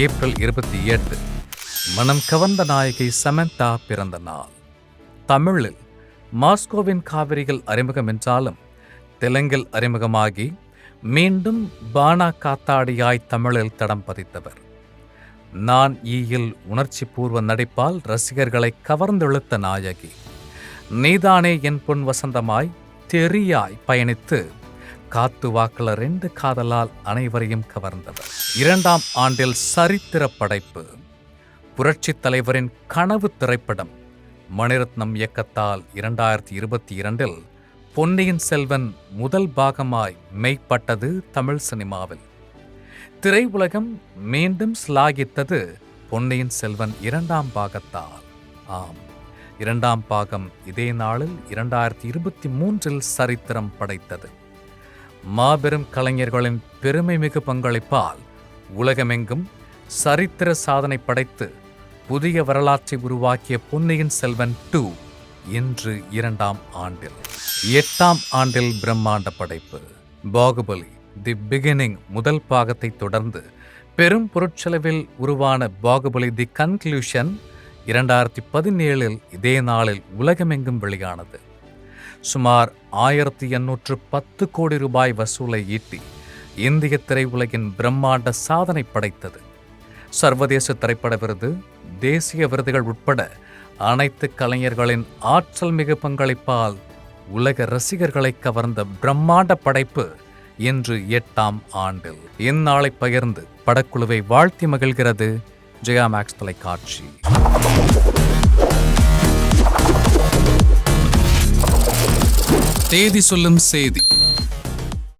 April 28 மனம் கவர்ந்த நாயகி சமந்தா பிறந்த நாள். தமிழில் மாஸ்கோவின் காவிரிகள் அறிமுகம் என்றாலும் தெலுங்கில் அறிமுகமாகி மீண்டும் பானா காத்தாடியாய் தமிழில் தடம் பதித்தவர். நான் ஈயில் உணர்ச்சி பூர்வ நடிப்பால் ரசிகர்களை கவர்ந்தெழுத்த நாயகி. நீதானே என் பொன் வசந்தமாய் தெரியாய் பயணித்து காத்து வாக்குல 2 காதலால் அனைவரையும் கவர்ந்தவர். 2ஆம் ஆண்டில் சரித்திர படைப்பு. புரட்சித் தலைவரின் கனவு திரைப்படம் மணிரத்னம் இயக்கத்தால் 2022 பொன்னியின் செல்வன் முதல் பாகமாய் மெய்ப்பட்டது தமிழ் சினிமாவில். திரையுலகம் மீண்டும் சிலாகித்தது பொன்னியின் செல்வன் 2ஆம் பாகத்தால். ஆம், 2ஆம் பாகம் இதே நாளில் 2023 சரித்திரம் படைத்தது. மாபெரும் கலைஞர்களின் பெருமை மிகு பங்களிப்பால் உலகமெங்கும் சரித்திர சாதனை படைத்து புதிய வரலாற்றை உருவாக்கிய பொன்னியின் செல்வன் 2 இன்று 2ஆம் ஆண்டில். 8ஆம் ஆண்டில் பிரம்மாண்ட படைப்பு பாகுபலி தி பிகினிங் முதல் பாகத்தை தொடர்ந்து பெரும் பொருட்செலவில் உருவான பாகுபலி தி கன்க்ளூஷன் 2017 இதே நாளில் உலகமெங்கும் வெளியானது. சுமார் 1810 கோடி ரூபாய் வசூலை ஈட்டி இந்திய திரையுலகின் பிரம்மாண்ட சாதனை படைத்தது. சர்வதேச திரைப்பட விருது, தேசிய விருதுகள் உட்பட அனைத்து கலைஞர்களின் ஆற்றல் மிகு பங்களிப்பால் உலக ரசிகர்களை கவர்ந்த பிரம்மாண்ட படைப்பு இன்று 8ஆம் ஆண்டில். இந்நாளை பகிர்ந்து படக்குழுவை வாழ்த்தி மகிழ்கிறது ஜெயா மேக்ஸ் தொலைக்காட்சி. தேதி சொல்லும் செய்தி.